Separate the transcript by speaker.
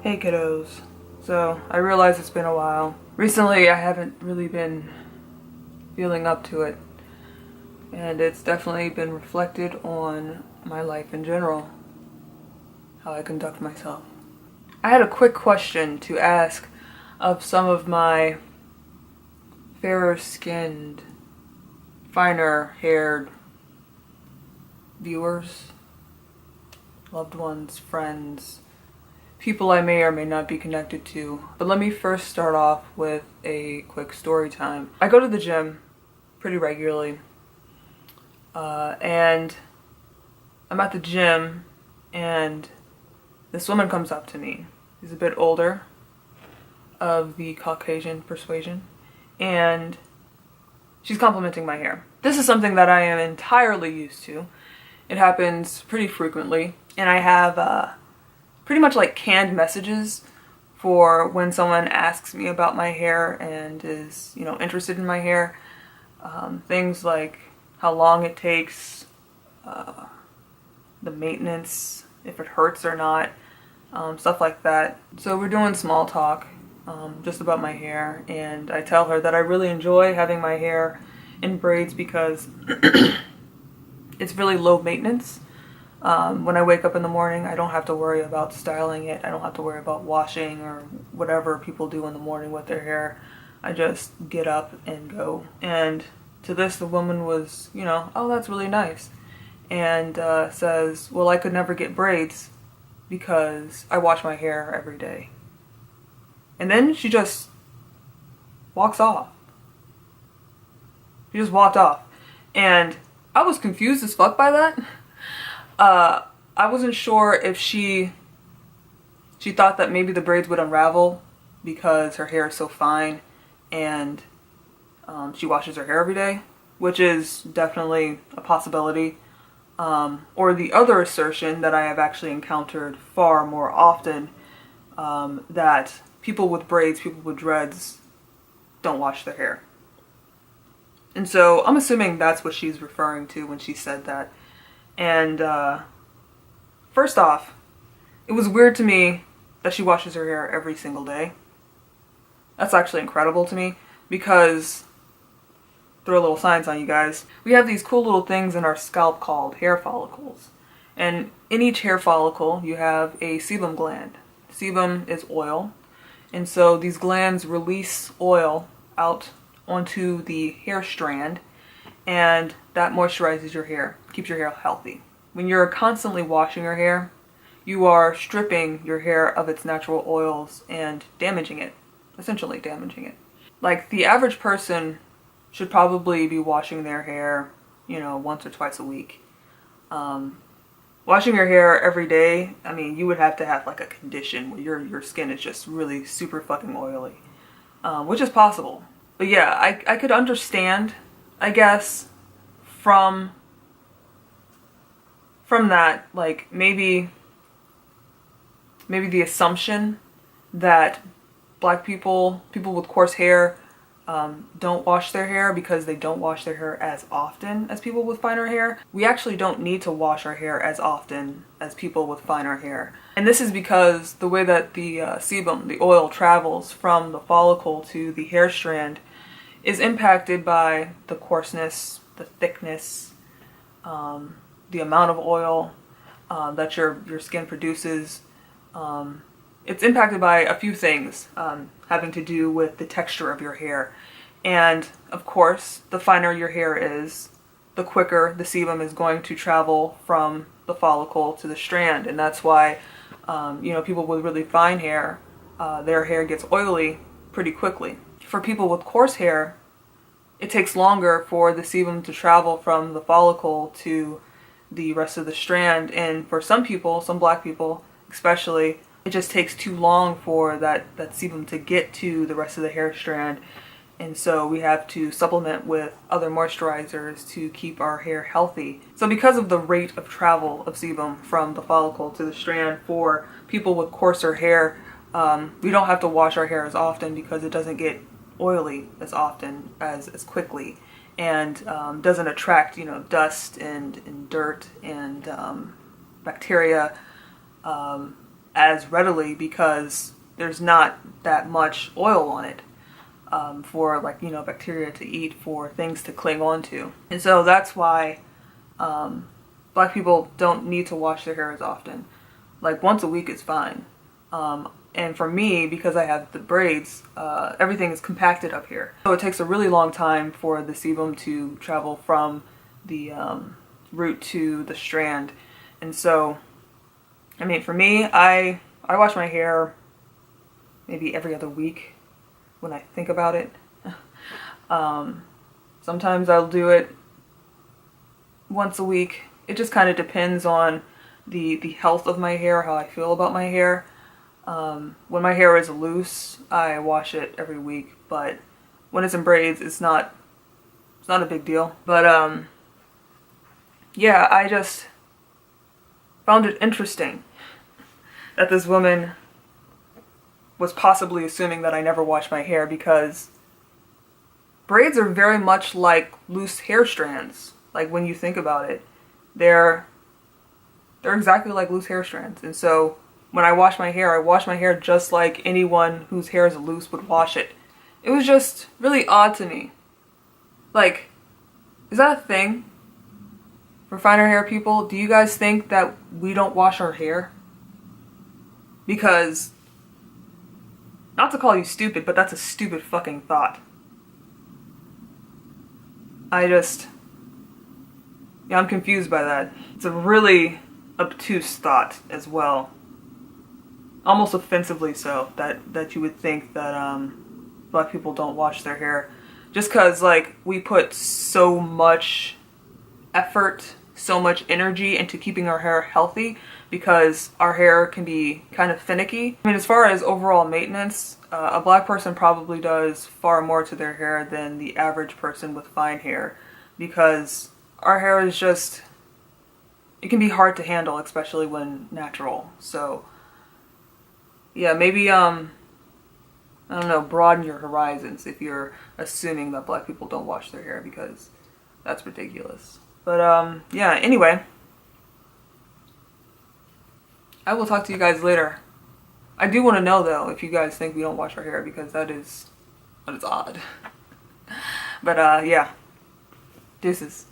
Speaker 1: Hey kiddos. So, I realize it's been a while. Recently, I haven't really been feeling up to it. And it's definitely been reflected on my life in general. How I conduct myself. I had a quick question to ask of some of my fairer skinned, finer haired viewers, loved ones, friends, people I may or may not be connected to. But let me first start off with a quick story time. I go to the gym pretty regularly, and I'm at the gym, and this woman comes up to me. She's a bit older, of the Caucasian persuasion, and she's complimenting my hair. This is something that I am entirely used to. It happens pretty frequently, and I have pretty much like canned messages for when someone asks me about my hair and is, interested in my hair. Things like how long it takes, the maintenance, if it hurts or not, stuff like that. So we're doing small talk, just about my hair, and I tell her that I really enjoy having my hair in braids because it's really low maintenance. When I wake up in the morning, I don't have to worry about styling it. I don't have to worry about washing or whatever people do in the morning with their hair. I just get up and go. And to this, the woman was, oh, that's really nice. And says, well, I could never get braids because I wash my hair every day. And then she just walks off. She just walked off. And I was confused as fuck by that. I wasn't sure if she thought that maybe the braids would unravel because her hair is so fine and she washes her hair every day, which is definitely a possibility. Or the other assertion that I have actually encountered far more often, that people with braids, people with dreads, don't wash their hair. And so I'm assuming that's what she's referring to when she said that. And first off, it was weird to me that she washes her hair every single day. That's actually incredible to me because, throw a little science on you guys, we have these cool little things in our scalp called hair follicles. And in each hair follicle, you have a sebum gland. Sebum is oil. And so these glands release oil out onto the hair strand, and that moisturizes your hair, keeps your hair healthy. When you're constantly washing your hair, you are stripping your hair of its natural oils and damaging it, essentially damaging it. Like, the average person should probably be washing their hair, once or twice a week. Washing your hair every day, you would have to have like a condition where your skin is just really super fucking oily, which is possible. But yeah, I could understand, I guess, from that, like, maybe the assumption that black people with coarse hair, don't wash their hair because they don't wash their hair as often as people with finer hair. We actually don't need to wash our hair as often as people with finer hair. And this is because the way that the sebum, the oil, travels from the follicle to the hair strand is impacted by the coarseness, the thickness, the amount of oil that your skin produces. It's impacted by a few things having to do with the texture of your hair. And of course, the finer your hair is, the quicker the sebum is going to travel from the follicle to the strand. And that's why, people with really fine hair, their hair gets oily pretty quickly. For people with coarse hair, it takes longer for the sebum to travel from the follicle to the rest of the strand. And for some people, some black people especially, it just takes too long for that sebum to get to the rest of the hair strand. And so we have to supplement with other moisturizers to keep our hair healthy. So because of the rate of travel of sebum from the follicle to the strand, for people with coarser hair, we don't have to wash our hair as often because it doesn't get oily as often, as quickly, and doesn't attract, dust and dirt and bacteria as readily because there's not that much oil on it for like, you know, bacteria to eat, for things to cling on to. And so that's why black people don't need to wash their hair as often. Like once a week is fine. And for me, because I have the braids, everything is compacted up here. So it takes a really long time for the sebum to travel from the root to the strand. And so, I mean, for me, I wash my hair maybe every other week when I think about it. Sometimes I'll do it once a week. It just kind of depends on the health of my hair, how I feel about my hair. When my hair is loose, I wash it every week, but when it's in braids, it's not a big deal. But yeah, I just found it interesting that this woman was possibly assuming that I never wash my hair, because braids are very much like loose hair strands. Like when you think about it, they're exactly like loose hair strands. And so when I wash my hair just like anyone whose hair is loose would wash it. It was just really odd to me. Like, is that a thing for finer hair people? Do you guys think that we don't wash our hair? Because, not to call you stupid, but that's a stupid fucking thought. Yeah, I'm confused by that. It's a really obtuse thought as well. Almost offensively so, that you would think that black people don't wash their hair. Just because, like, we put so much effort, so much energy into keeping our hair healthy, because our hair can be kind of finicky. I mean, as far as overall maintenance, a black person probably does far more to their hair than the average person with fine hair, because our hair is just, it can be hard to handle, especially when natural. So yeah, maybe I don't know, broaden your horizons if you're assuming that black people don't wash their hair, because that's ridiculous. But yeah, anyway, I will talk to you guys later. I do want to know though if you guys think we don't wash our hair, because that is odd. But yeah, deuces.